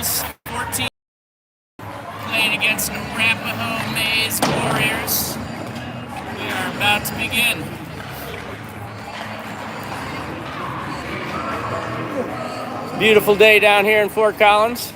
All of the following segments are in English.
Girls 14 playing against the Arapahoe Maize Warriors. We are about to begin. Beautiful day down here in Fort Collins.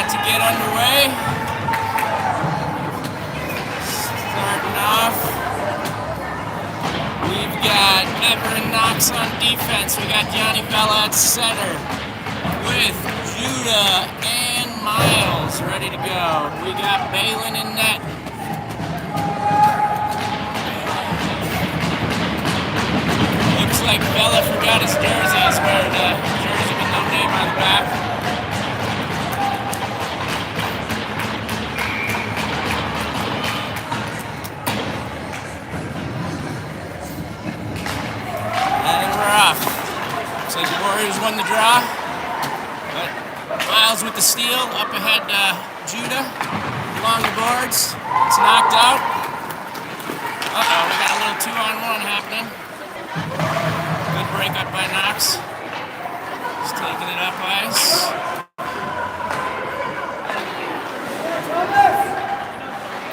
To get underway. Starting off, we've got Ever and Knox on defense. We got Johnny Bella at center with Judah and Miles ready to go. We got Balin in net. Looks like Bella forgot his jersey. He's wearing a jersey with no name on the back. So the Warriors won the draw, but Miles with the steal, up ahead Judah, along the boards, it's knocked out. Uh-oh, we got a little 2-on-1 happening. Good break up by Knox. Just taking it up ice.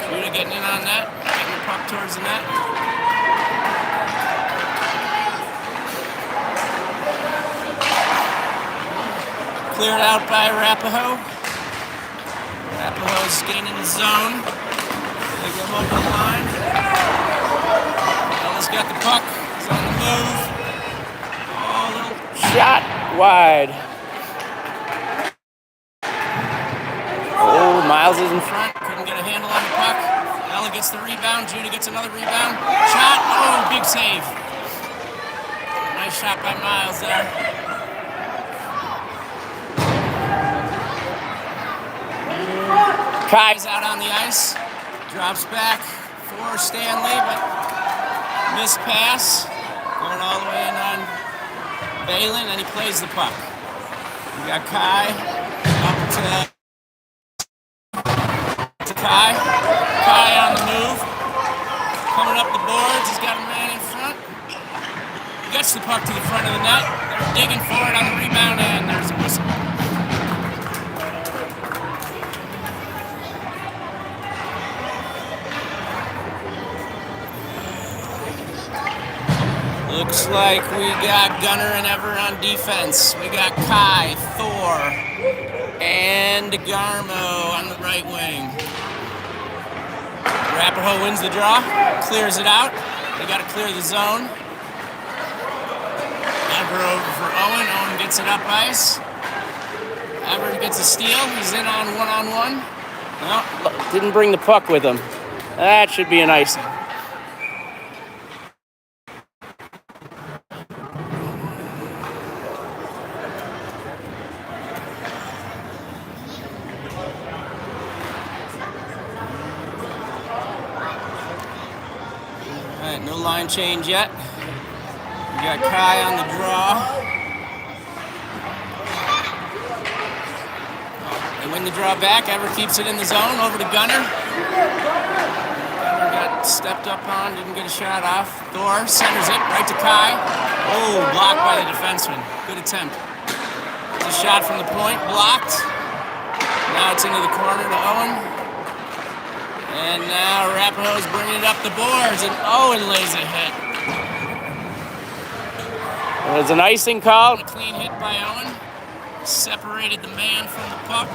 Judah getting in on that, getting the puck towards the net. Cleared out by Arapahoe. Arapahoe's gaining the zone. They go over the line. Bella's got the puck. He's on the move. Oh, little shot wide. Oh, Miles is in front. Couldn't get a handle on the puck. Bella gets the rebound. Judah gets another rebound. Shot. Oh, big save. Nice shot by Miles there. Kai's out on the ice, drops back for Stanley, but missed pass, going all the way in on Balin, and he plays the puck. We got Kai up to Kai. Kai on the move, coming up the boards, he's got a man in front. He gets the puck to the front of the net, they're digging for it on the rebound, and there's a whistle. Looks like we got Gunner and Ever on defense. We got Kai, Thor, and Garmo on the right wing. Arapahoe wins the draw, clears it out. They got to clear the zone. Ever over for Owen. Owen gets it up ice. Ever gets a steal. He's in on one-on-one. No, didn't bring the puck with him. That should be an icing. No line change yet. We got Kai on the draw. They win the draw back. Ever keeps it in the zone. Over to Gunner. Gunner got stepped up on. Didn't get a shot off. Thor centers it right to Kai. Oh, blocked by the defenseman. Good attempt. It's a shot from the point. Blocked. Now it's into the corner to Owen. And now Arapahoe's bringing it up the boards, and Owen lays a hit. There's an icing call. A clean hit by Owen. Separated the man from the puck.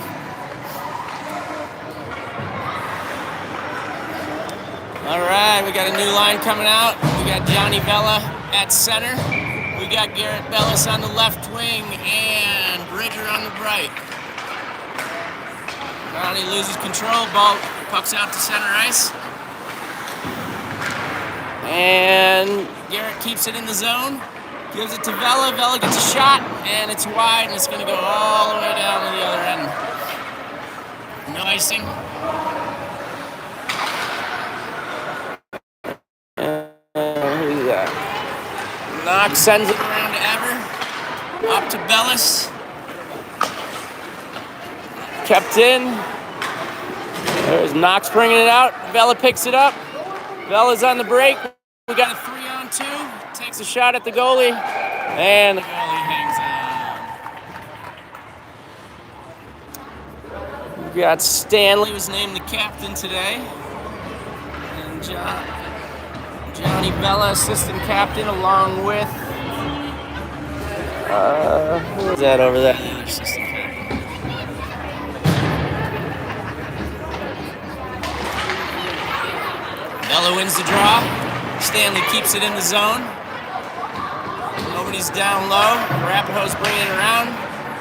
All right, we got a new line coming out. We got Johnny Bella at center. We got Garrett Bellis on the left wing and Bridger on the right. Johnny loses control. Ball pucks out to center ice. And Garrett keeps it in the zone. Gives it to Vela. Vela gets a shot, and it's wide, and it's going to go all the way down to the other end. No icing. Who's that? Knox sends it around to Ever. Up to Bellis. Kept in. There's Knox bringing it out. Vela picks it up. Vela's on the break. We got a 3-on-2. Takes a shot at the goalie. And the goalie hangs on. We got Stanley was named the captain today. And Johnny Vela, assistant captain, along with who is that over there? The other assistant captain. Vela wins the draw. Stanley keeps it in the zone. Nobody's down low. Arapahoe's bringing it around.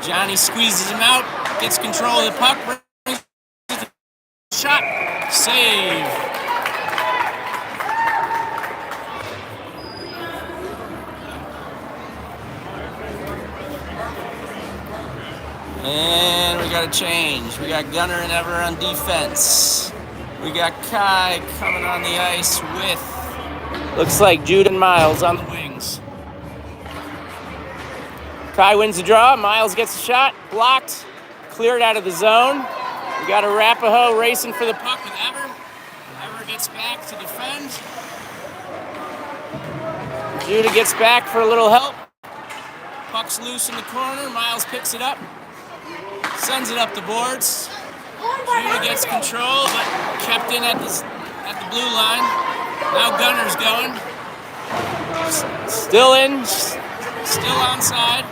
Johnny squeezes him out. Gets control of the puck. Brings the shot. Save. And we got a change. We got Gunner and Ever on defense. We got Kai coming on the ice with, looks like Jude and Miles on the wings. Kai wins the draw. Miles gets a shot. Blocked. Cleared out of the zone. We got Arapahoe racing for the puck with Ever. Ever gets back to defend. Judah gets back for a little help. Puck's loose in the corner. Miles picks it up. Sends it up the boards. Judah gets control, but kept in at the blue line. Now Gunner's going. Still in. Still onside.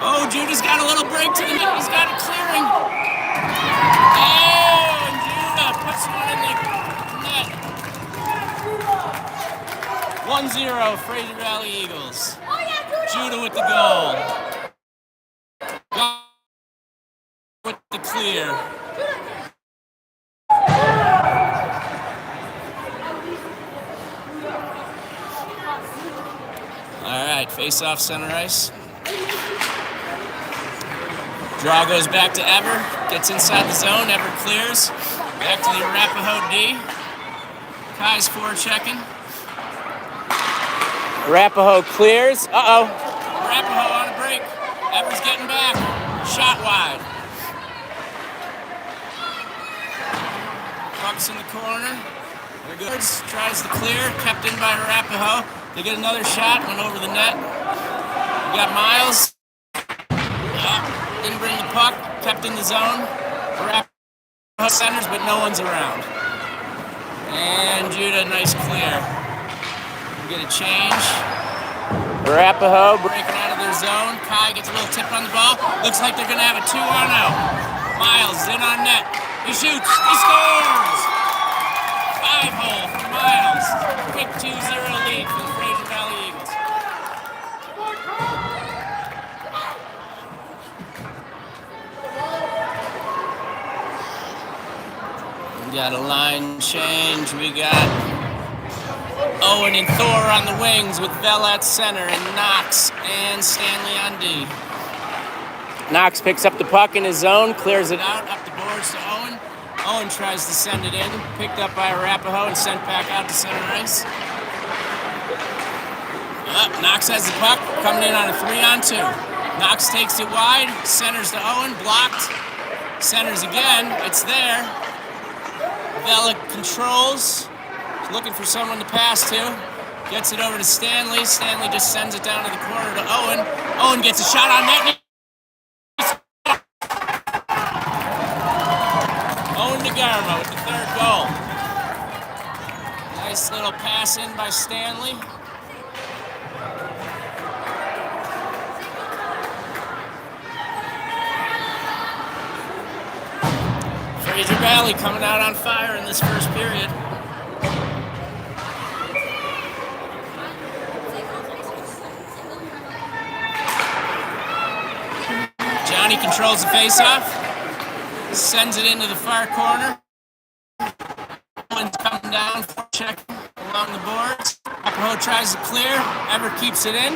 Oh, Judah's got a little break to the net. He's got it clearing. Oh, and Judah puts one in the net. 1-0, Fraser Valley Eagles. Judah with the goal. With the clear. All right, face off center ice. Draw goes back to Ever. Gets inside the zone. Ever clears. Back to the Arapahoe D. Kai's forechecking. Arapahoe clears. Uh-oh. Arapahoe on a break. Ever's getting back. Shot wide. Puck's in the corner. There goes. Tries to clear. Kept in by Arapahoe. They get another shot. Went over the net. We got Miles. Didn't bring the puck. Kept in the zone. Arapahoe centers, but no one's around. And Judah, nice clear. We get a change. Arapahoe breaking out of their zone. Kai gets a little tip on the ball. Looks like they're going to have a 2-on-0. Miles in on net. He shoots. He scores! 5-hole for Miles. Quick 2-0 lead for the Fraser Valley Eagles. We got a line change. We got Owen and Thor on the wings with Vela at center and Knox and Stanley on D. Knox picks up the puck in his zone, clears it out, up the boards to Owen. Owen tries to send it in, picked up by Arapahoe and sent back out to center ice. Knox has the puck, coming in on a 3-on-2. Knox takes it wide, centers to Owen, blocked. Centers again, it's there. Vela controls. Looking for someone to pass to. Gets it over to Stanley. Stanley just sends it down to the corner to Owen. Owen gets a shot on net. Owen DeGarmo with the third goal. Nice little pass in by Stanley. Fraser Valley coming out on fire in this first period. Johnny controls the face-off, sends it into the far corner. Owen's coming down, check along the boards. Arapahoe tries to clear, Ever keeps it in.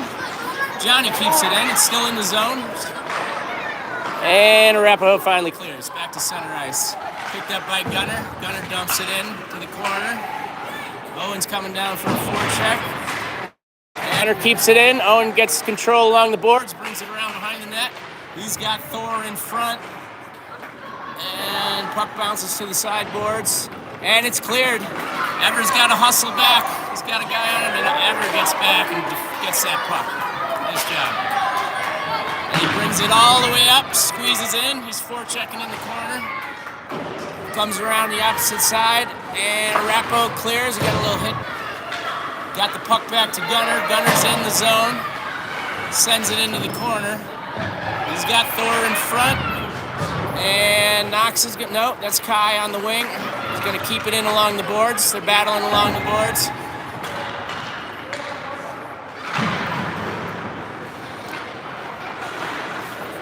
Johnny keeps it in, it's still in the zone. And Arapahoe finally clears, back to center ice. Picked up by Gunner, Gunner dumps it in to the corner. Owen's coming down for a forecheck. Gunner keeps it in, Owen gets control along the boards, brings it around behind the net. He's got Thor in front. And puck bounces to the sideboards. And it's cleared. Ever's got to hustle back. He's got a guy on him, and Ever gets back and gets that puck. Nice job. And he brings it all the way up, squeezes in. He's forechecking in the corner. Comes around the opposite side, and Arapahoe clears. He got a little hit. Got the puck back to Gunner. Gunner's in the zone. Sends it into the corner. He's got Thor in front. And Knox is good. No, that's Kai on the wing. He's going to keep it in along the boards. They're battling along the boards.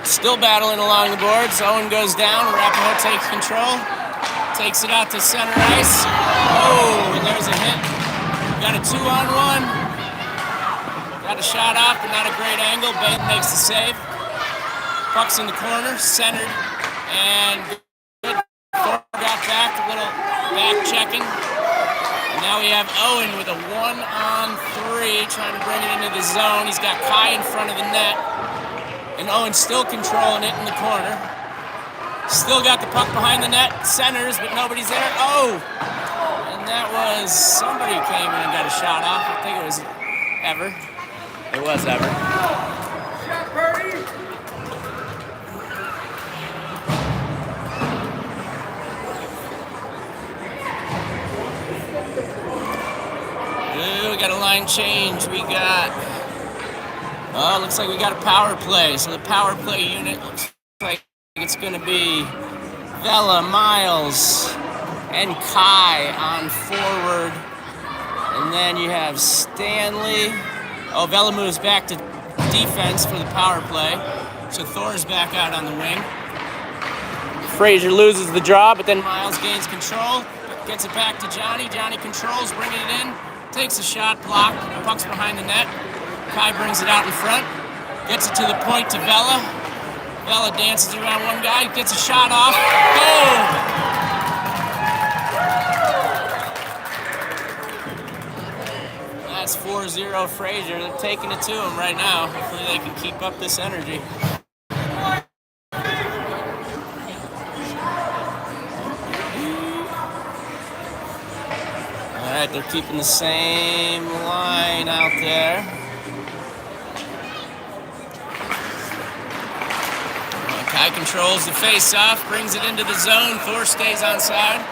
Still battling along the boards. Owen goes down. Arapahoe takes control. Takes it out to center ice. Oh, and there's a hit. Got a 2-on-1. Got a shot off, but not a great angle. Bain makes the save. Puck's in the corner, centered. And good. Thor got back, a little back checking. And now we have Owen with a 1-on-3, trying to bring it into the zone. He's got Kai in front of the net. And Owen's still controlling it in the corner. Still got the puck behind the net, centers, but nobody's there. Oh! And that was, somebody came in and got a shot off. I think it was Ever. It was Ever. We got a line change. We got, looks like we got a power play. So the power play unit looks like it's going to be Vela, Miles, and Kai on forward. And then you have Stanley. Oh, Vela moves back to defense for the power play. So Thor's back out on the wing. Fraser loses the draw, but then Miles gains control. Gets it back to Johnny. Johnny controls, bringing it in. Takes a shot, blocked. Puck's behind the net. Kai brings it out in front. Gets it to the point to Vela. Vela dances around one guy. Gets a shot off. Boom! That's 4-0 Fraser. They're taking it to him right now. Hopefully they can keep up this energy. All right, they're keeping the same line out there. Kai controls the face-off, brings it into the zone. Thor stays on side.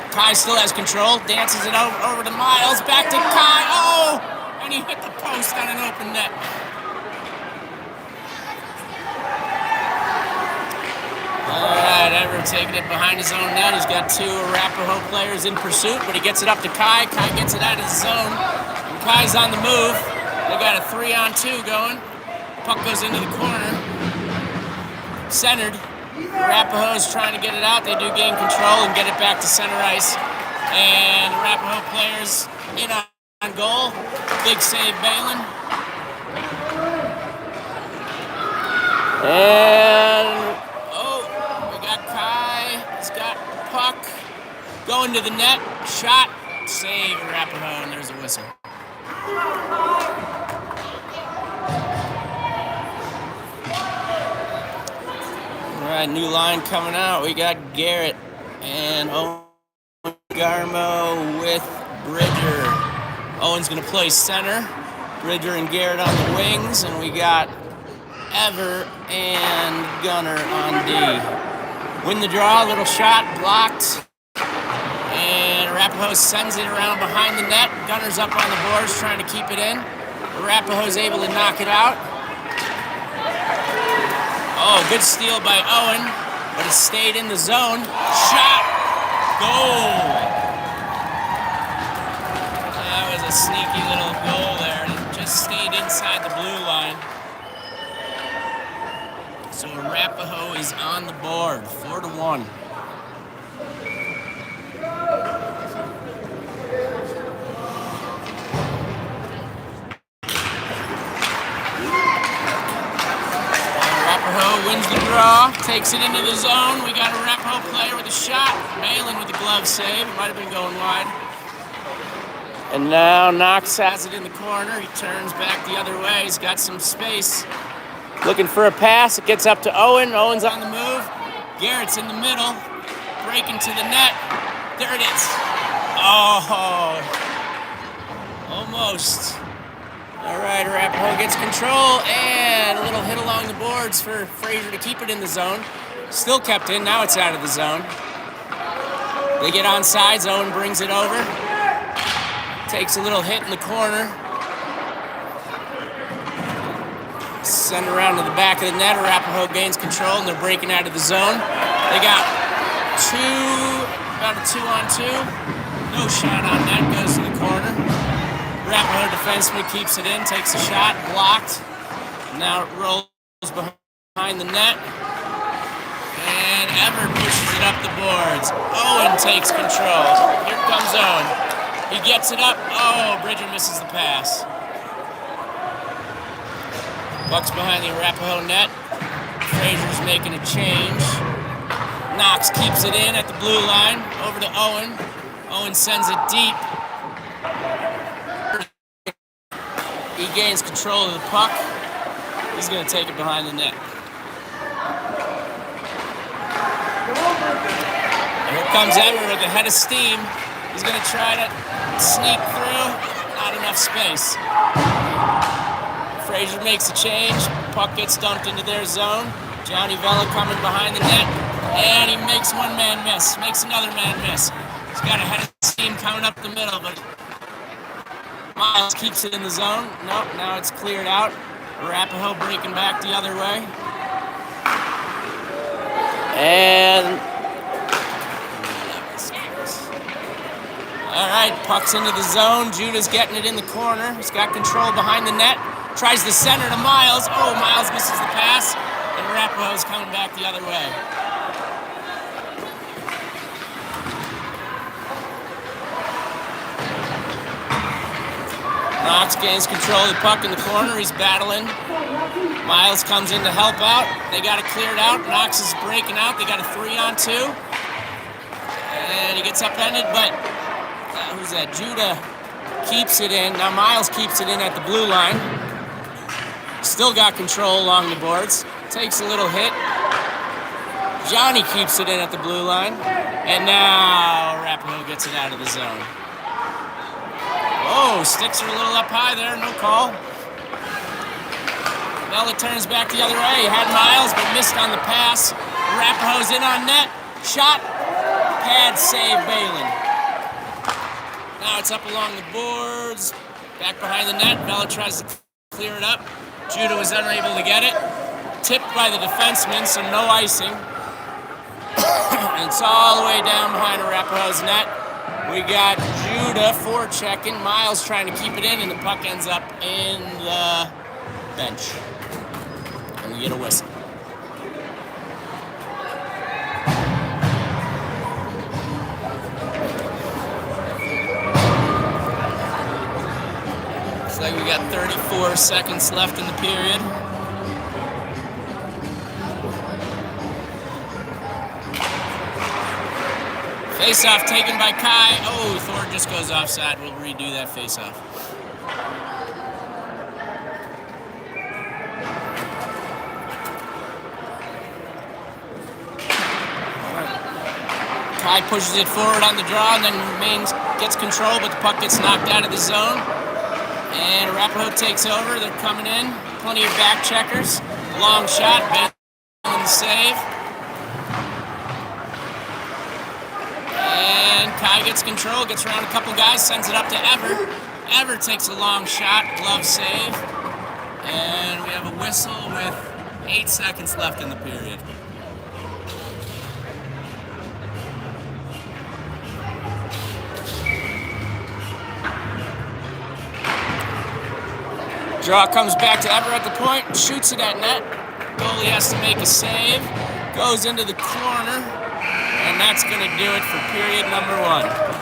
Kai still has control, dances it over to Miles, back to Kai. Oh! And he hit the post on an open net. All right, Ever taking it behind his own net. He's got two Arapahoe players in pursuit, but he gets it up to Kai. Kai gets it out of the zone. And Kai's on the move. They got a 3-on-2 going. Puck goes into the corner. Centered. Arapahoe's trying to get it out. They do gain control and get it back to center ice. And Arapahoe players in on goal. Big save, Balin. And we got Kai. He's got puck going to the net. Shot, save, Arapahoe, and there's a whistle. All right, new line coming out. We got Garrett and Owen Garmo with Bridger. Owen's going to play center. Bridger and Garrett on the wings, and we got Ever and Gunner on D. Win the draw, little shot, blocked. And Arapahoe sends it around behind the net. Gunner's up on the boards trying to keep it in. Arapahoe's able to knock it out. Oh, good steal by Owen, but it stayed in the zone. Shot, goal. That was a sneaky little goal there. It just stayed inside the blue line. Arapahoe is on the board, 4-1. Arapahoe wins the draw, takes it into the zone. We got a Arapahoe player with a shot. Malin with the glove save. Might have been going wide. And now Knox has it in the corner. He turns back the other way. He's got some space. Looking for a pass. It gets up to Owen. Owen's on the move. Garrett's in the middle. Breaking to the net. There it is. Oh, almost. All right, Arapahoe gets control, and a little hit along the boards for Fraser to keep it in the zone. Still kept in, now it's out of the zone. They get on sides, Owen brings it over. Takes a little hit in the corner. Send around to the back of the net, Arapahoe gains control, and they're breaking out of the zone. They got about a 2-on-2. No shot on net, goes to the corner. Arapahoe defenseman keeps it in, takes a shot, blocked. Now it rolls behind the net. And Everett pushes it up the boards. Owen takes control. Here comes Owen. He gets it up. Oh, Bridger misses the pass. Buck's behind the Arapahoe net. Fraser's making a change. Knox keeps it in at the blue line. Over to Owen. Owen sends it deep. He gains control of the puck. He's going to take it behind the net. And here comes Everett with a head of steam. He's going to try to sneak through. Not enough space. Fraser makes a change. Puck gets dumped into their zone. Johnny Vella coming behind the net. And he makes one man miss. Makes another man miss. He's got a head of steam coming up the middle, but Miles keeps it in the zone. Nope, now it's cleared out. Arapahoe breaking back the other way. And all right, puck's into the zone. Judah's getting it in the corner. He's got control behind the net. Tries to center to Miles. Oh, Miles misses the pass. And Arapahoe's coming back the other way. Knox gains control of the puck in the corner. He's battling. Miles comes in to help out. They got it cleared out. Knox is breaking out. They got a 3-on-2. And he gets upended, but who's that? Judah keeps it in. Now Miles keeps it in at the blue line. Still got control along the boards. Takes a little hit. Johnny keeps it in at the blue line. And now Arapahoe gets it out of the zone. Oh, sticks are a little up high there, no call. Vella turns back the other way. He had Miles, but missed on the pass. Arapahoe's in on net. Shot. Pad save, Balin. Now it's up along the boards. Back behind the net. Vella tries to clear it up. Judah was unable to get it. Tipped by the defenseman, so no icing. And it's all the way down behind Arapahoe's net. We got Judah forechecking. Miles trying to keep it in, and the puck ends up in the bench. And we get a whistle. Looks like we got 34 seconds left in the period. Face-off taken by Kai. Oh, Thor just goes offside. We'll redo that face-off. Kai pushes it forward on the draw, and then Maine gets control, but the puck gets knocked out of the zone. And Arapahoe takes over. They're coming in. Plenty of back checkers. Long shot. Bain in the save. Kai gets control, gets around a couple guys, sends it up to Everett. Everett takes a long shot, glove save. And we have a whistle with 8 seconds left in the period. Draw comes back to Everett at the point, shoots it at net. Goalie has to make a save. Goes into the corner. And that's going to do it for period number 1.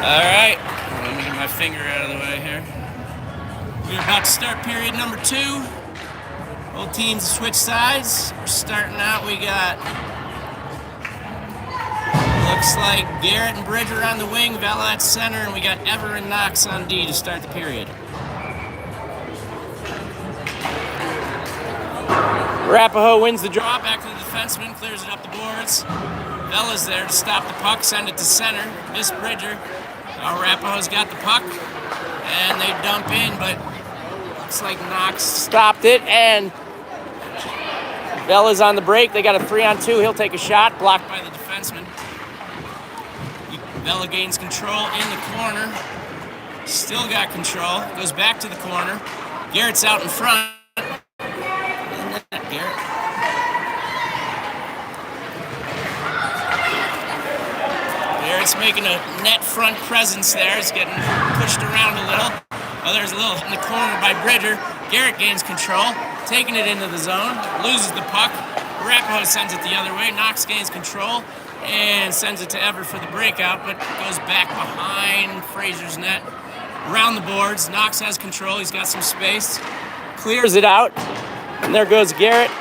All right, let me get my finger out of the way here. We're about to start period number 2. Both teams switch sides. We're starting out, we got, looks like Garrett and Bridger on the wing, Vela at center, and we got Ever and Knox on D to start the period. Arapahoe wins the draw, back to the defenseman, clears it up the boards. Vela's there to stop the puck, send it to center, miss Bridger. Now Arapahoe's got the puck, and they dump in, but looks like Knox stopped it, and Vela's on the break. They got a 3-on-2. He'll take a shot, blocked by the defenseman. Vela gains control in the corner. Still got control. Goes back to the corner. Garrett's out in front. Garrett. Garrett's making a net front presence there. He's getting pushed around a little. Oh, there's a little in the corner by Bridger. Garrett gains control, taking it into the zone, loses the puck. Arapahoe sends it the other way. Knox gains control and sends it to Ever for the breakout, but goes back behind Fraser's net. Around the boards, Knox has control. He's got some space. Clears it out. And there goes Garrett.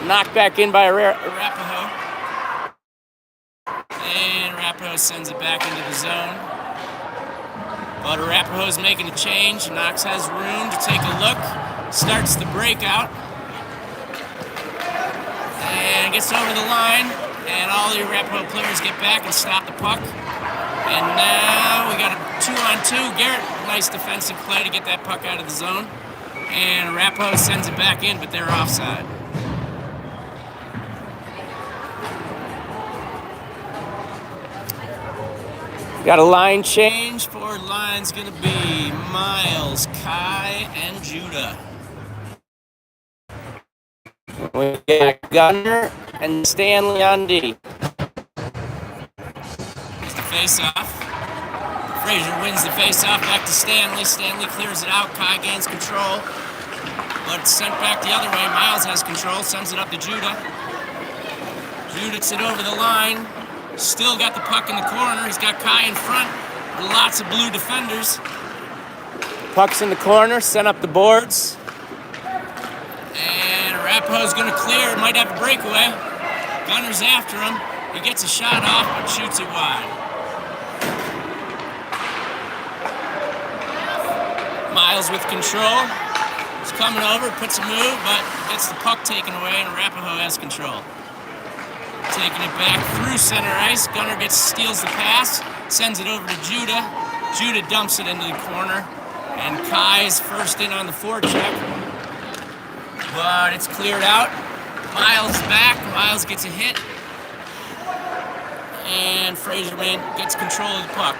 Knocked back in by Arapahoe. And Arapahoe sends it back into the zone. But Arapahoe's making a change. Knox has room to take a look. Starts the breakout. And gets over the line. And all the Arapahoe players get back and stop the puck. And now we got a 2-on-2. Garrett, nice defensive play to get that puck out of the zone. And Arapahoe sends it back in, but they're offside. Got a line change. Forward line's going to be Miles, Kai, and Judah. We got Gunner and Stanley on D. Here's the face-off. Fraser wins the face-off, back to Stanley. Stanley clears it out. Kai gains control. But it's sent back the other way. Miles has control, sends it up to Judah. Judah's it over the line. Still got the puck in the corner. He's got Kai in front. Lots of blue defenders. Puck's in the corner, sent up the boards. And Arapahoe's going to clear. Might have a breakaway. Gunner's after him. He gets a shot off, but shoots it wide. Miles with control. He's coming over, puts a move, but gets the puck taken away, and Arapahoe has control. Taking it back through center ice. Gunner steals the pass, sends it over to Judah. Judah dumps it into the corner, and Kai's first in on the forecheck. But it's cleared out. Miles back. Miles gets a hit, and Fraser gets control of the puck.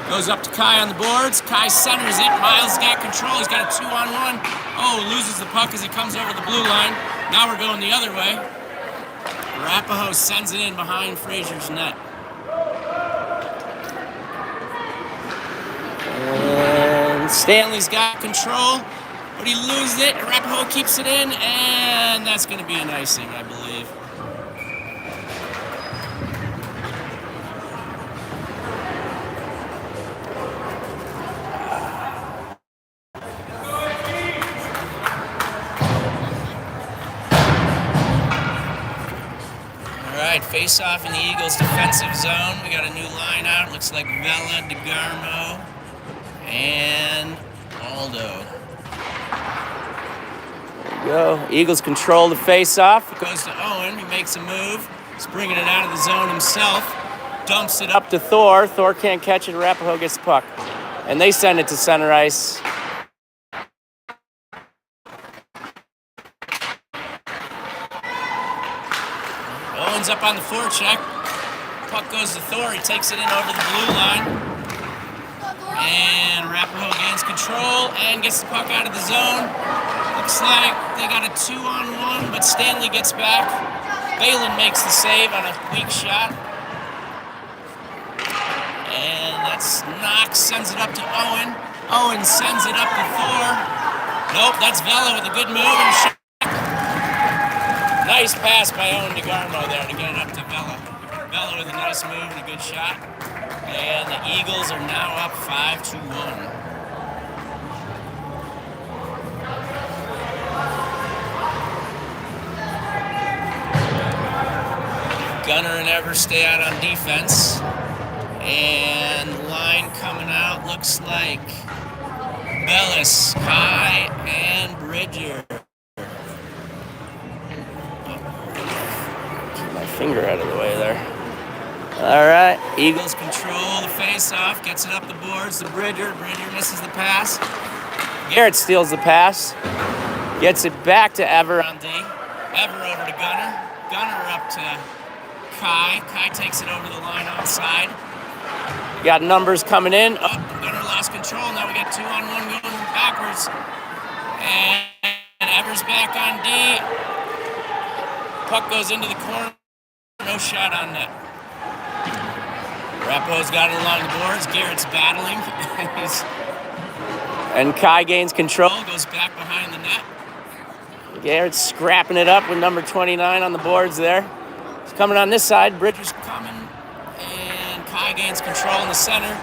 Goes up to Kai on the boards. Kai centers it. Miles got control. He's got a 2-on-1. Oh, loses the puck as he comes over the blue line. Now we're going the other way. Arapahoe sends it in behind Fraser's net. And Stanley's got control, but he loses it. Arapahoe keeps it in, and that's going to be an icing, I believe. All right, face off in the Eagles' defensive zone. We got a new line out. Looks like Vela, DeGarmo, and Aldo. There you go. Eagles control the face-off. It goes to Owen. He makes a move. He's bringing it out of the zone himself. Dumps it up to Thor. Thor can't catch it. Arapahoe gets the puck. And they send it to center ice. Owen's up on the forecheck. Puck goes to Thor. He takes it in over the blue line. And Arapahoe gains control and gets the puck out of the zone. Looks like they got a 2-on-1, but Stanley gets back. Balin makes the save on a weak shot. And that's Knox, sends it up to Owen. Owen sends it up to Thor. Nope, that's Vela with a good move and shot. Nice pass by Owen DeGarmo there to get it up to Vela. Vela with a nice move and a good shot. And the Eagles are now up 5-1. Gunner and Evers stay out on defense. And the line coming out looks like Bellis, Kai, and Bridger. Keep my finger out of the way there. All right, Eagles control the face-off, gets it up the boards to Bridger. Bridger misses the pass. Garrett steals the pass, gets it back to Ever on D. Ever over to Gunner. Gunner up to Kai. Kai takes it over the line outside. Got numbers coming in. Oh, Gunner lost control. Now we got 2-on-1 going backwards. And Evers back on D. Puck goes into the corner. No shot on net. Arapahoe's got it along the boards. Garrett's battling. And Kai gains control. Goes back behind the net. Garrett's scrapping it up with number 29 on the boards there. He's coming on this side. Bridger's coming. And Kai gains control in the center.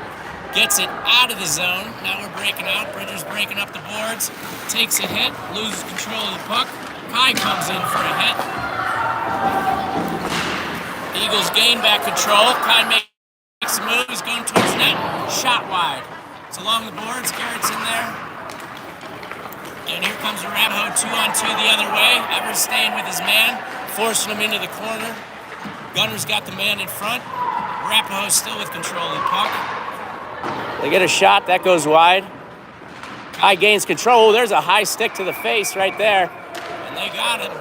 Gets it out of the zone. Now we're breaking out. Bridger's breaking up the boards. Takes a hit. Loses control of the puck. Kai comes in for a hit. Eagles gain back control. Kai makes a move. He's going towards net. Shot wide. It's along the boards. Garrett's in there. And here comes Arapahoe 2-on-2 the other way. Evers staying with his man, forcing him into the corner. Gunner's got the man in front. Arapahoe still with control of the puck. They get a shot. That goes wide. Kai gains control. There's a high stick to the face right there. And they got him.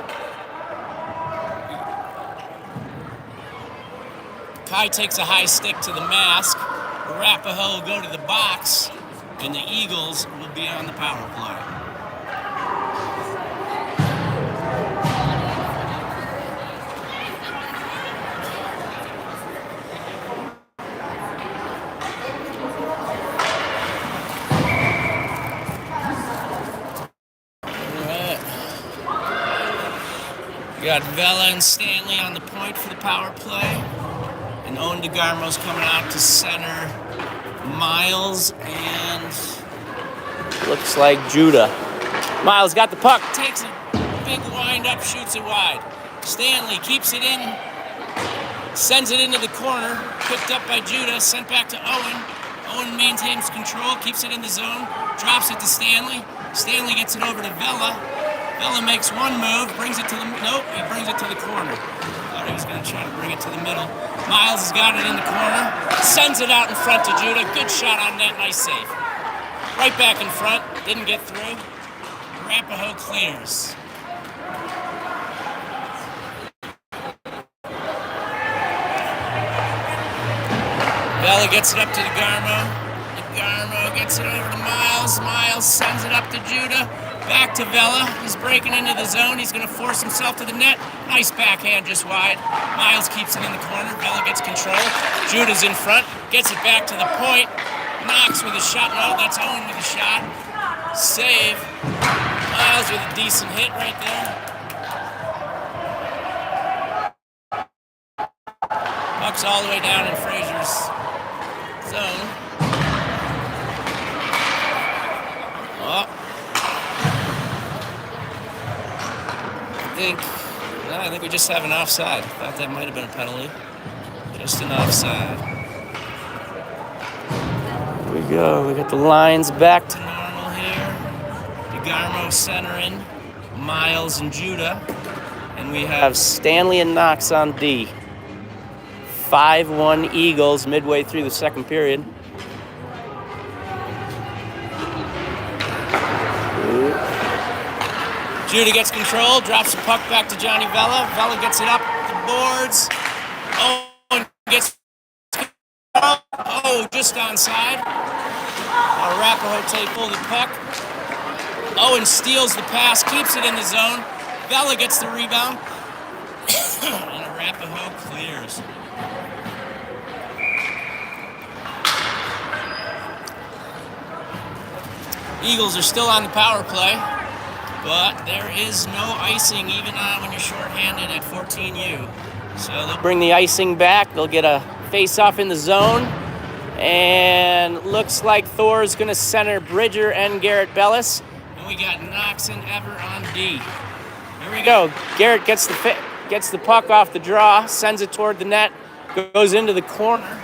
Kai takes a high stick to the mask. Arapahoe will go to the box, and the Eagles will be on the power play. We got Vela and Stanley on the point for the power play. And Owen DeGarmo's coming out to center. Miles and looks like Judah. Miles got the puck. Takes a big wind up, shoots it wide. Stanley keeps it in. Sends it into the corner. Picked up by Judah. Sent back to Owen. Owen maintains control. Keeps it in the zone. Drops it to Stanley. Stanley gets it over to Vela. Vela makes one move, brings it to the, nope, he brings it to the corner. Thought he was going to try to bring it to the middle. Miles has got it in the corner, sends it out in front to Judah. Good shot on net, nice save. Right back in front, didn't get through. Arapahoe clears. Vela gets it up to DeGarmo. DeGarmo gets it over to Miles. Miles sends it up to Judah. Back to Vela. He's breaking into the zone. He's going to force himself to the net. Nice backhand just wide. Miles keeps it in the corner. Vela gets control. Judah's in front. Gets it back to the point. Knox with a shot. No, that's Owen with a shot. Save. Miles with a decent hit right there. Puck's all the way down in Fraser's zone. Oh. I think we just have an offside. Thought that might have been a penalty. Just an offside. Here we go. We got the lines back to normal here. DeGarmo centering, Miles and Judah. And we have Stanley and Knox on D. 5-1 Eagles midway through the second period. Judah gets control, drops the puck back to Johnny Vela. Vela gets it up the boards. Owen gets control. Oh, just onside. Arapahoe take hold of the puck. Owen steals the pass, keeps it in the zone. Vela gets the rebound. And Arapahoe clears. Eagles are still on the power play. But there is no icing even when you're shorthanded at 14U. So they'll bring the icing back. They'll get a face-off in the zone. And looks like Thor's going to center Bridger and Garrett Bellis. And we got Knox and Ever on D. Here we go. Garrett gets the puck off the draw, sends it toward the net, goes into the corner.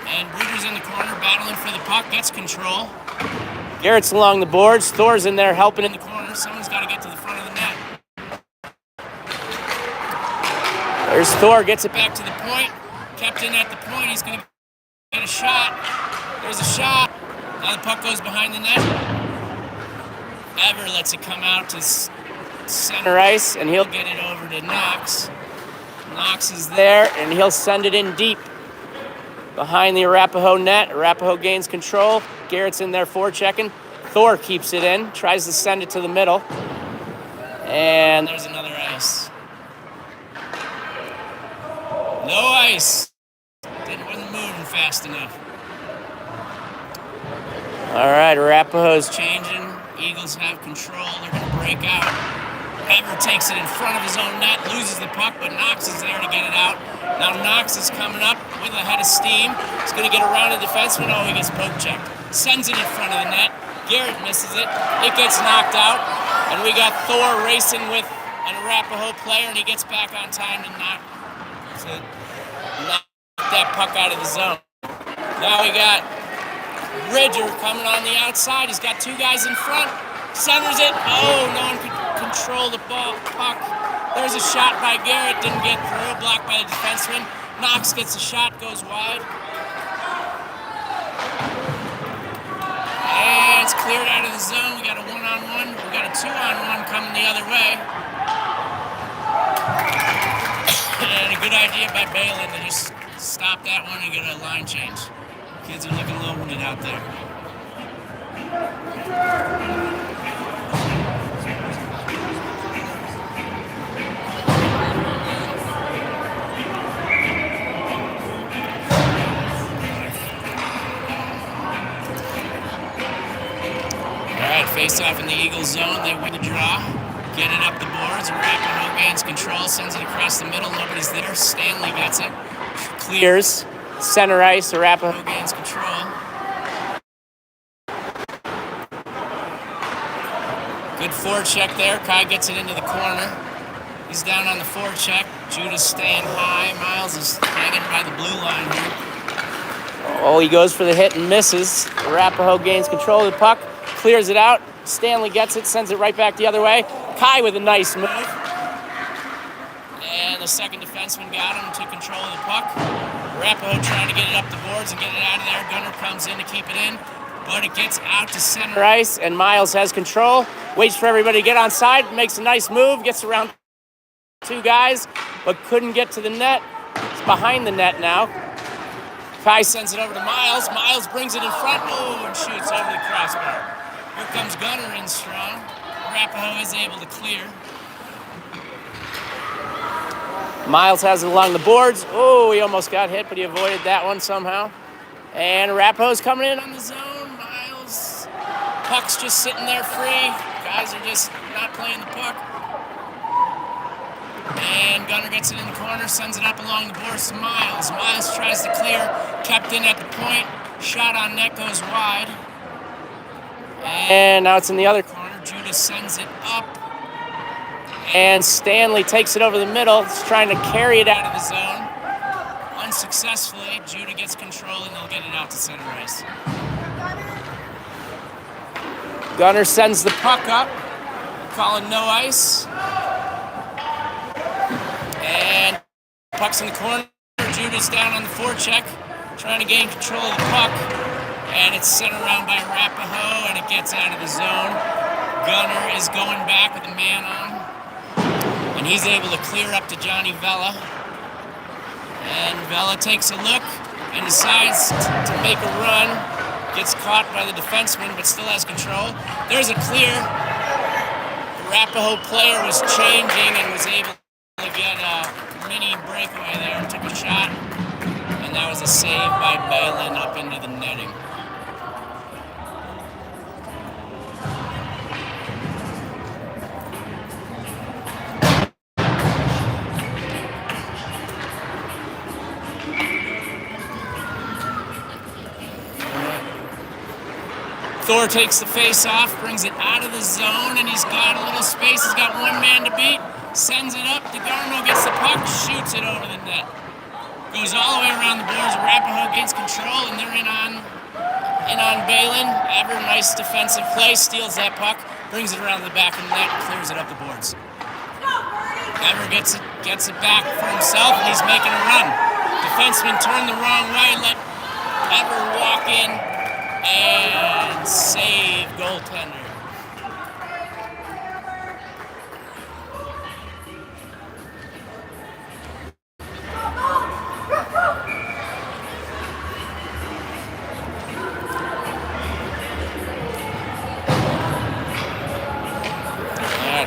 And Bridger's in the corner battling for the puck, gets control. Garrett's along the boards. Thor's in there helping in the corner. Someone's got to get to the front of the net. There's Thor. Gets it back to the point. Kept in at the point. He's going to get a shot. There's a shot. Now the puck goes behind the net. Ever lets it come out to center ice, and he'll get it over to Knox. Knox is there, and he'll send it in deep behind the Arapahoe net. Arapahoe gains control. Garrett's in there forechecking. Thor keeps it in, tries to send it to the middle. And there's another ice. No ice. Wasn't moving fast enough. All right, Arapahoe's changing. Eagles have control. They're going to break out. Ever takes it in front of his own net, loses the puck, but Knox is there to get it out. Now Knox is coming up with a head of steam. He's going to get around the defenseman. Oh, he gets poke checked. Sends it in front of the net. Garrett misses it. It gets knocked out. And we got Thor racing with an Arapahoe player, and he gets back on time to knock that puck out of the zone. Now we got Bridger coming on the outside. He's got two guys in front. Centers it. Oh, no one could control the puck. There's a shot by Garrett. Didn't get through. Blocked by the defenseman. Knox gets a shot. Goes wide. And it's cleared out of the zone. We got a one-on-one. We got a two-on-one coming the other way. And a good idea by Balin to just stop that one and get a line change. Kids are looking a little wounded out there. Face off in the Eagles zone. They win the draw. Get it up the boards. Arapahoe gains control. Sends it across the middle. Nobody's there. Stanley gets it. Clears. Center ice. Arapahoe gains control. Good forecheck there. Kai gets it into the corner. He's down on the forecheck. Judah's staying high. Miles is hanging by the blue line here. Oh, he goes for the hit and misses. Arapahoe gains control of the puck. Clears it out. Stanley gets it, sends it right back the other way. Kai with a nice move. And the second defenseman got him to control of the puck. Arapahoe trying to get it up the boards and get it out of there. Gunner comes in to keep it in, but it gets out to center ice, and Miles has control. Waits for everybody to get on side, makes a nice move, gets around two guys, but couldn't get to the net. It's behind the net now. Kai sends it over to Miles. Miles brings it in front. Oh, and shoots over the crossbar. Here comes Gunner in strong. Arapahoe is able to clear. Miles has it along the boards. Oh, he almost got hit, but he avoided that one somehow. And Arapahoe's coming in on the zone. Miles, puck's just sitting there free. Guys are just not playing the puck. And Gunner gets it in the corner, sends it up along the boards to Miles. Miles tries to clear, kept in at the point. Shot on net goes wide. And now it's in the other corner. Judah sends it up. And Stanley takes it over the middle. He's trying to carry it out of the zone. Unsuccessfully, Judah gets control and they'll get it out to center ice. Gunner sends the puck up. Calling no ice. And puck's in the corner. Judah's down on the forecheck, trying to gain control of the puck. And it's sent around by Arapahoe, and it gets out of the zone. Gunner is going back with a man on. And he's able to clear up to Johnny Vella. And Vella takes a look and decides to make a run. Gets caught by the defenseman, but still has control. There's a clear. The Arapahoe player was changing and was able to get a mini breakaway there and took a shot. And that was a save by Balin up into the netting. Thor takes the face off, brings it out of the zone, and he's got a little space. He's got one man to beat. Sends it up. DeGarmo gets the puck, shoots it over the net. Goes all the way around the boards. Arapahoe gains control, and they're in on Balin. Ever nice defensive play, steals that puck, brings it around the back of the net, and clears it up the boards. Ever gets it back for himself, and he's making a run. Defenseman turned the wrong way, let Ever walk in and save goaltender.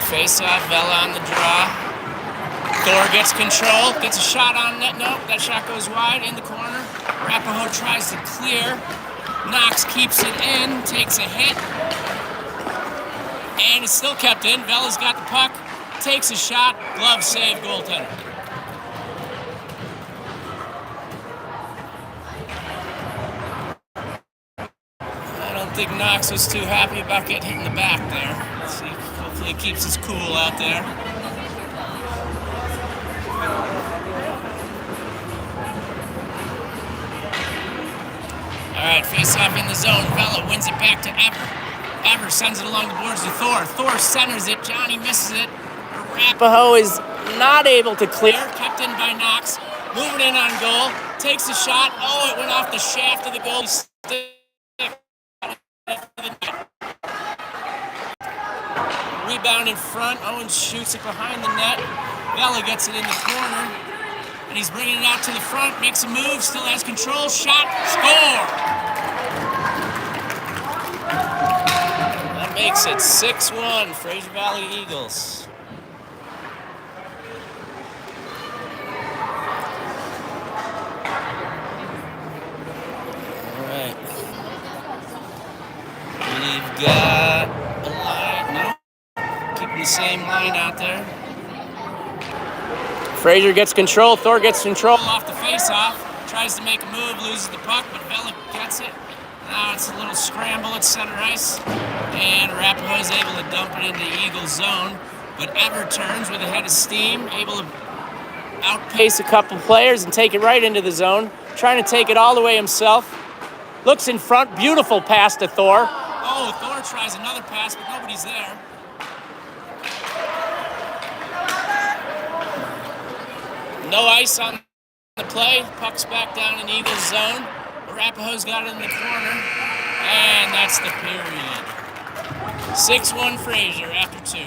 Face-off, Vella on the draw. Thor gets control, gets a shot on net. Nope, that shot goes wide in the corner. Arapahoe tries to clear. Knox keeps it in, takes a hit. And it's still kept in. Vella's got the puck, takes a shot, glove save, goaltender. I don't think Knox was too happy about getting hit in the back there. Let's see. Hopefully he keeps his cool out there. All right, face-off in the zone. Vella wins it back to Ever. Ever sends it along the boards to Thor. Thor centers it. Johnny misses it. Arapahoe is not able to clear. Kept in by Knox. Moving in on goal. Takes a shot. Oh, it went off the shaft of the goalie stick. Rebound in front. Owen shoots it behind the net. Vella gets it in the corner. And he's bringing it out to the front. Makes a move. Still has control. Shot. Score! That makes it 6-1. Fraser Valley Eagles. All right. We've got a line. No. Keeping the same line out there. Fraser gets control. Thor gets control off the face-off. Tries to make a move, loses the puck, but Vella gets it. Now it's a little scramble at center ice. And Arapahoe is able to dump it into Eagles zone. But Ever turns with a head of steam, able to outpace a couple players and take it right into the zone. Trying to take it all the way himself. Looks in front. Beautiful pass to Thor. Oh, Thor tries another pass, but nobody's there. No ice on the play. Puck's back down in Eagles zone. Arapahoe's got it in the corner. And that's the period. 6-1 Fraser after 2.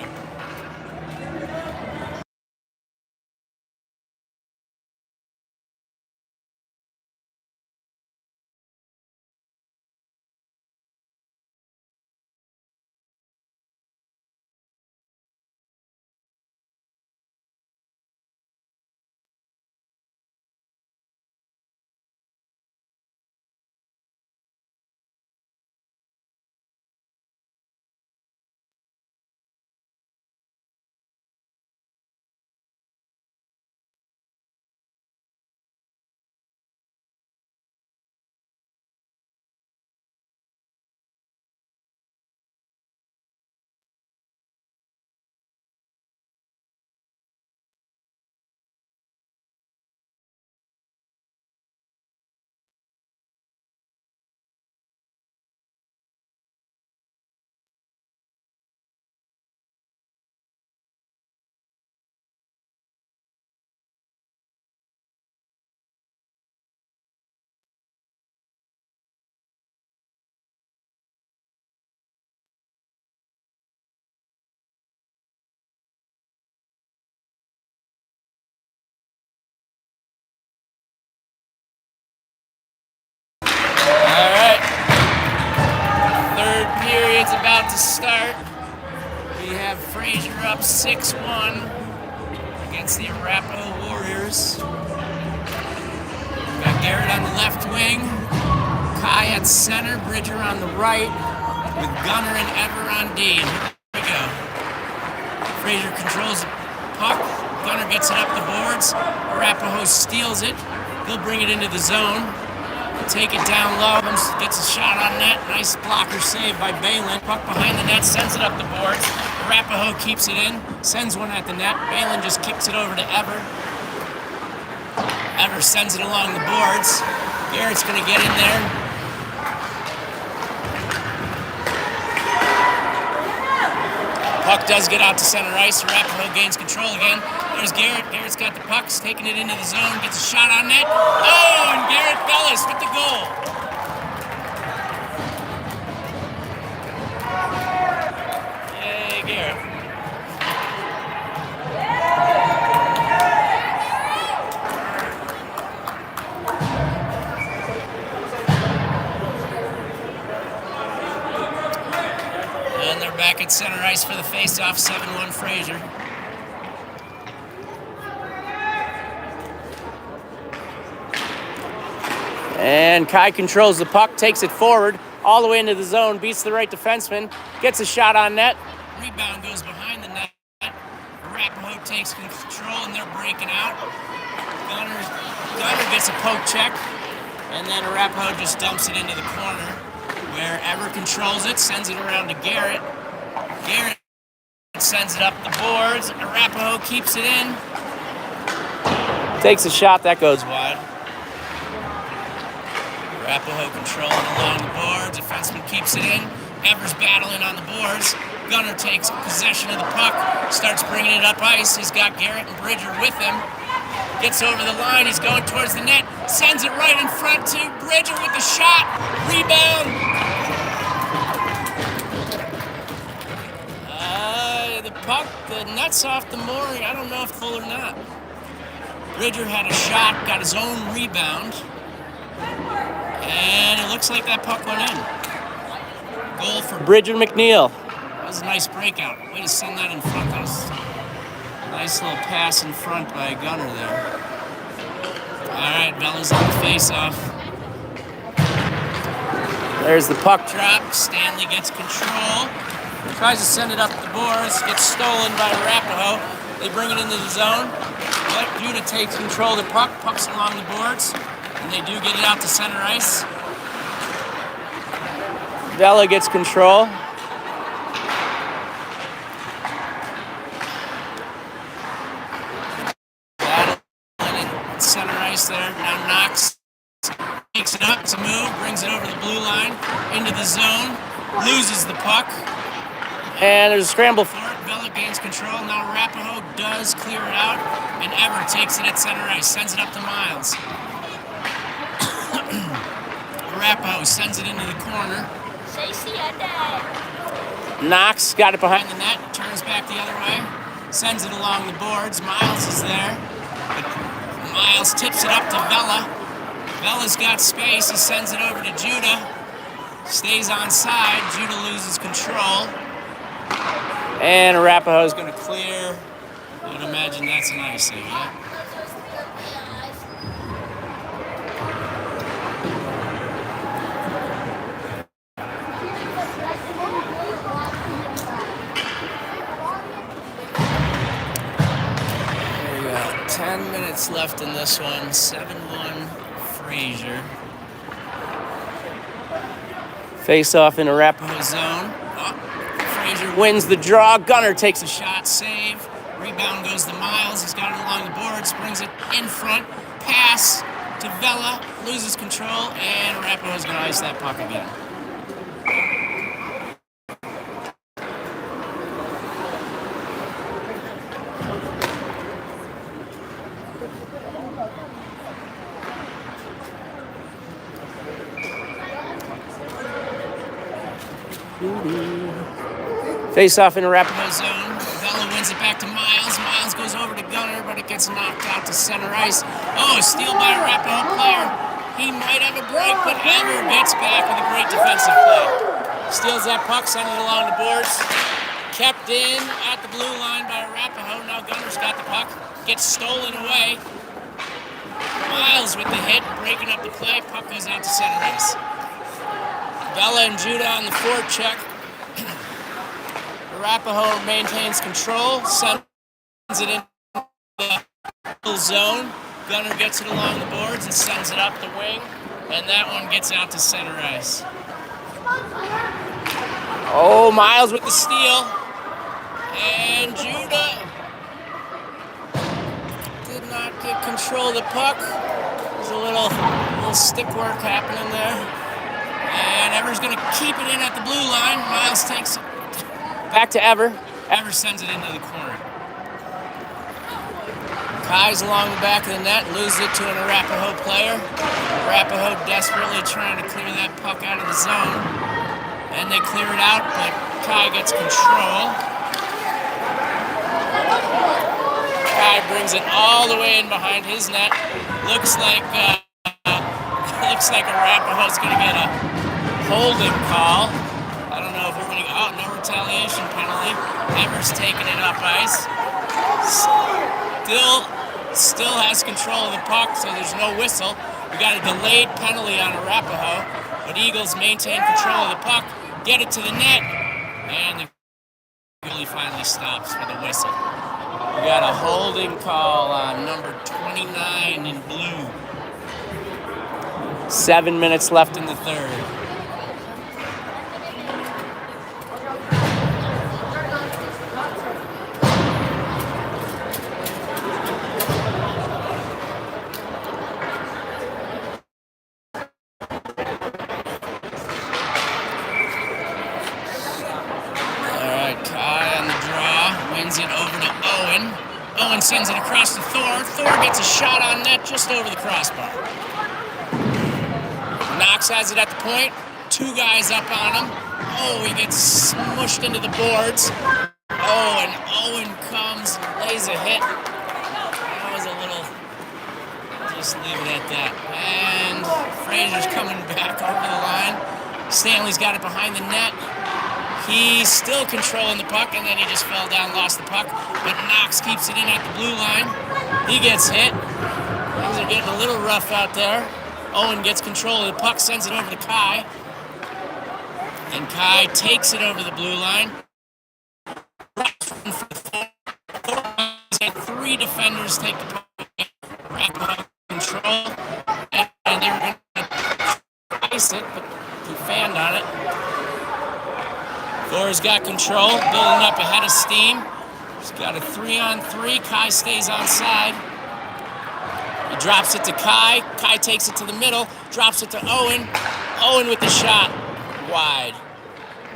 Fraser up 6-1 against the Arapahoe Warriors. Got Garrett on the left wing, Kai at center, Bridger on the right, with Gunner and Ever on D. Here we go. Fraser controls the puck. Gunner gets it up the boards. Arapahoe steals it. He'll bring it into the zone. Take it down low. Gets a shot on net. Nice blocker save by Balin. Puck behind the net. Sends it up the boards. Arapahoe keeps it in. Sends one at the net. Balin just kicks it over to Ever. Ever sends it along the boards. Garrett's going to get in there. Puck does get out to center ice. Arapahoe gains control again. There's Garrett. Garrett's got the puck. He's taking it into the zone. Gets a shot on net. Oh, and Garrett Bellis with the goal. Yay, Garrett. And they're back at center ice for the face-off. 7-1 Fraser. And Kai controls the puck, takes it forward, all the way into the zone, beats the right defenseman, gets a shot on net. Rebound goes behind the net. Arapahoe takes control, and they're breaking out. Gunner gets a poke check, and then Arapahoe just dumps it into the corner, where Ever controls it, sends it around to Garrett. Garrett sends it up the boards. Arapahoe keeps it in. Takes a shot, that goes wide. Arapahoe controlling along the boards. Defenseman keeps it in. Ever's battling on the boards. Gunner takes possession of the puck. Starts bringing it up ice. He's got Garrett and Bridger with him. Gets over the line. He's going towards the net. Sends it right in front to Bridger with the shot. Rebound. The puck, the net's off the mooring. I don't know if full or not. Bridger had a shot, got his own rebound. And it looks like that puck went in. Goal for Bridger McNeil. That was a nice breakout. Way to send that in front. That was a nice little pass in front by Gunner there. All right, Bella's on the face-off. There's the puck drop. Stanley gets control. Tries to send it up the boards. Gets stolen by Arapahoe. They bring it into the zone. But Judah takes control of the puck. Puck's along the boards. And they do get it out to center ice. Vela gets control. Battling in center ice there. Now Knox takes it up to move, brings it over the blue line, into the zone, loses the puck. And there's a scramble for it. Vela gains control. Now Arapahoe does clear it out. And Ever takes it at center ice, sends it up to Miles. Arapahoe sends it into the corner. Knox got it behind the net, turns back the other way, sends it along the boards. Miles is there. But Miles tips it up to Vela. Vela's got space. He sends it over to Judah. Stays on side. Judah loses control. And Arapahoe's going to clear. I would imagine that's an ice save, yeah? There we go. 10 minutes left in this one. 7-1 Fraser. Face off in Arapahoe zone. Fraser wins the draw. Gunner takes a shot, save. Rebound goes to Miles. He's got it along the boards, brings it in front. Pass to Vela, loses control, and Arapahoe's going to ice that puck again. Face off in Arapahoe zone. Vela wins it back to Miles. Miles goes over to Gunner, but it gets knocked out to center ice. Oh, a steal by a Arapahoe player. He might have a break, but Ever gets back with a great defensive play. Steals that puck, sends it along the boards. Kept in at the blue Now Gunner's got the puck. Gets stolen away. Miles with the hit, breaking up the play. Puck goes out to center ice. Bella and Judah on the forecheck. Arapahoe maintains control, sends it in the zone. Gunner gets it along the boards and sends it up the wing, and that one gets out to center ice. Oh, Miles with the steal, and Judah did not get control of the puck. There's a little stick work happening there, and Ever's going to keep it in at the blue line. Miles takes it back to Ever. Ever sends it into the corner. Kai's along the back of the net, loses it to an Arapahoe player. Arapahoe desperately trying to clear that puck out of the zone. And they clear it out, but Kai gets control. Kai brings it all the way in behind his net. Looks like Arapahoe's going to get a holding call. I don't know if we're going to go. Oh, no retaliation penalty. Ever's taking it up ice. Still has control of the puck, so there's no whistle. We got a delayed penalty on Arapahoe, but Eagles maintain control of the puck, get it to the net, and the goalie finally stops with a whistle. We got a holding call on number 29 in blue. 7 minutes left in the third. Owen sends it across to Thor. Thor gets a shot on net just over the crossbar. Knox has it at the point. Two guys up on him. Oh, he gets smushed into the boards. Oh, and Owen comes, lays a hit. That was a little, just leave it at that. And Fraser's coming back over the line. Stanley's got it behind the net. He's still controlling the puck, and then he just fell down, lost the puck. But Knox keeps it in at the blue line. He gets hit. Things are getting a little rough out there. Owen gets control of the puck, sends it over to Kai. And Kai takes it over the blue line. Three defenders take the puck, wrap control, and they were going to ice it, but he fanned on it. Thor's got control, building up ahead of steam. He's got a 3-on-3. Kai stays onside. He drops it to Kai. Kai takes it to the middle, drops it to Owen. Owen with the shot, wide.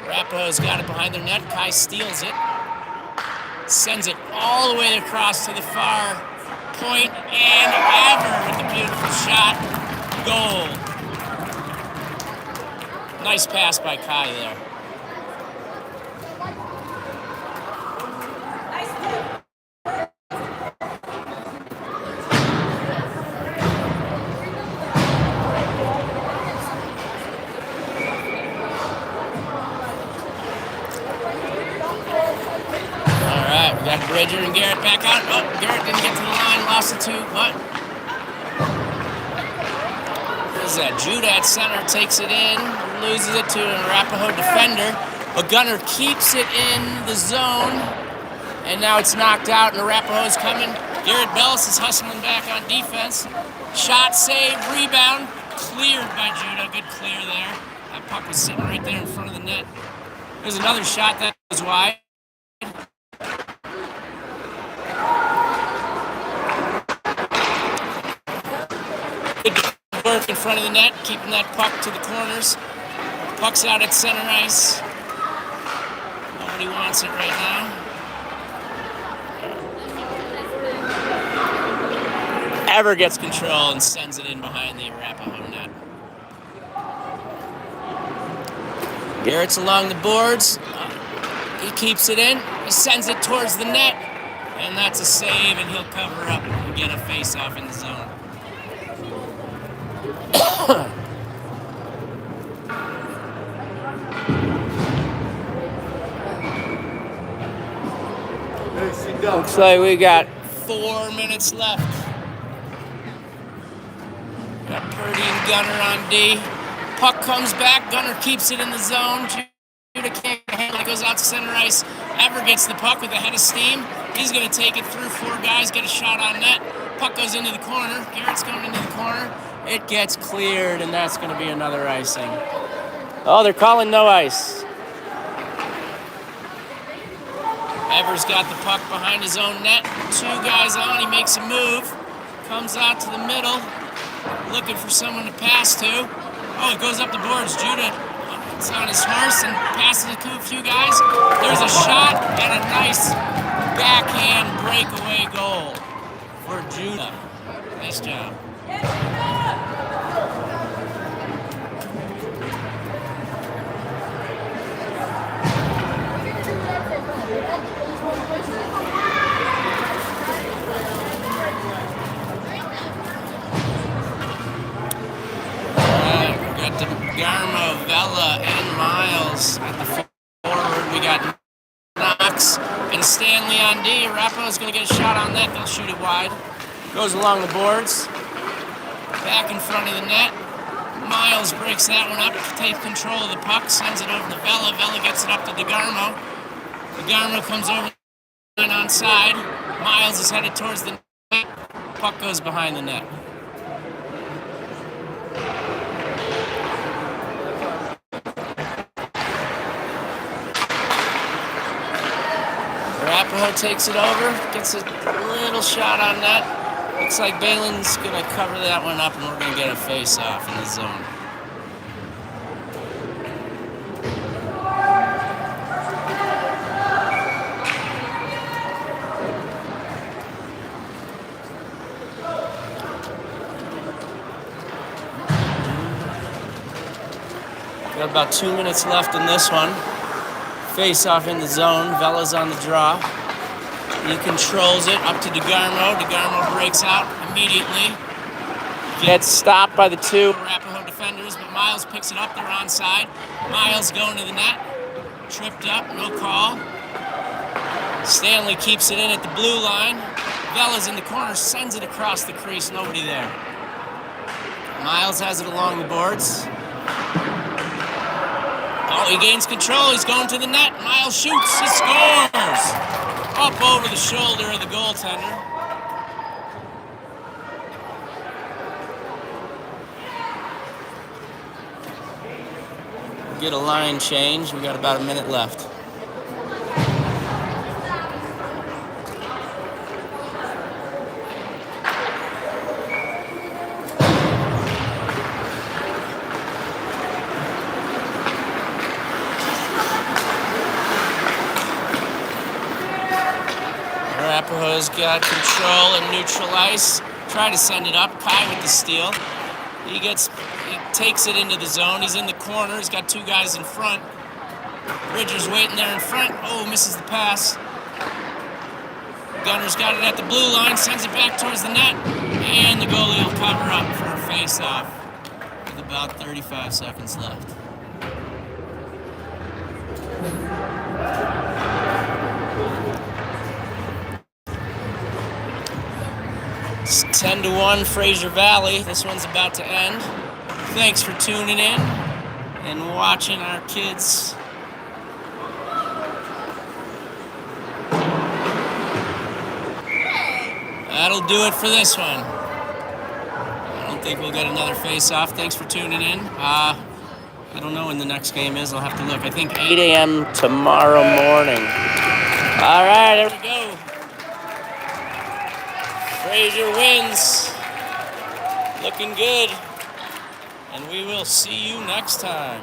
Arapahoe's got it behind their net. Kai steals it. Sends it all the way across to the far point. And Ever with the beautiful shot. Goal. Nice pass by Kai there. Bridger and Garrett back out. Oh, Garrett didn't get to the line, lost it to what? What is that? Judah at center takes it in, loses it to an Arapahoe defender, but Gunner keeps it in the zone, and now it's knocked out, and Arapahoe's coming. Garrett Bellis is hustling back on defense. Shot, save, rebound, cleared by Judah. Good clear there. That puck was sitting right there in front of the net. There's another shot that was wide. Good work in front of the net, keeping that puck to the corners. Puck's out at center ice. Nobody wants it right now. Ever gets control and sends it in behind the Arapahoe net. Garrett's along the boards. He keeps it in. He sends it towards the net. And that's a save, and he'll cover up and get a face-off in the zone. Looks like we got 4 minutes left. Got Purdy and Gunner on D. Puck comes back. Gunner keeps it in the zone. Judah can't handle it. Goes out to center ice. Ever gets the puck with a head of steam. He's going to take it through 4 guys, get a shot on net. Puck goes into the corner. Garrett's going into the corner. It gets cleared, and that's going to be another icing. Oh, they're calling no ice. Evers got the puck behind his own net. 2 guys on. He makes a move. Comes out to the middle. Looking for someone to pass to. Oh, it goes up the boards. Judah is on his horse and passes it to a few guys. There's a shot and a nice backhand breakaway goal for Judah. Nice job. Garmo, Vela, and Miles at the forward. We got Knox and Stanley on D. Arapahoe's going to get a shot on that. They'll shoot it wide. Goes along the boards. Back in front of the net. Miles breaks that one up, takes control of the puck, sends it over to Vela. Vela gets it up to DeGarmo. DeGarmo comes over and onside. Miles is headed towards the net. Puck goes behind the net. Arapahoe takes it over, gets a little shot on net. Looks like Balin's going to cover that one up, and we're going to get a face-off in the zone. Got about 2 minutes left in this one. Face-off in the zone. Vela's on the draw. He controls it up to DeGarmo. DeGarmo breaks out immediately. Gets stopped by the 2 Arapahoe defenders, but Miles picks it up. They're onside. Miles going to the net. Tripped up, no call. Stanley keeps it in at the blue line. Vela's in the corner, sends it across the crease. Nobody there. Miles has it along the boards. Oh, he gains control. He's going to the net. Miles shoots. He scores! Up over the shoulder of the goaltender. Get a line change. We got about a minute left. Arapahoe's got control and neutral ice. Try to send it up. Kai with the steal. He takes it into the zone. He's in the corner. He's got 2 guys in front. Bridger's waiting there in front. Oh, misses the pass. Gunner's got it at the blue line. Sends it back towards the net. And the goalie will cover up for a face-off with about 35 seconds left. It's 10-1 Fraser Valley. This one's about to end. Thanks for tuning in and watching our kids. That'll do it for this one. I don't think we'll get another face-off. Thanks for tuning in. I don't know when the next game is. I'll have to look. I think 8 a.m. tomorrow morning. All right, there we go. Fraser wins. Looking good. And we will see you next time.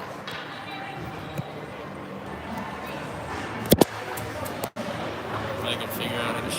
If I can figure out how to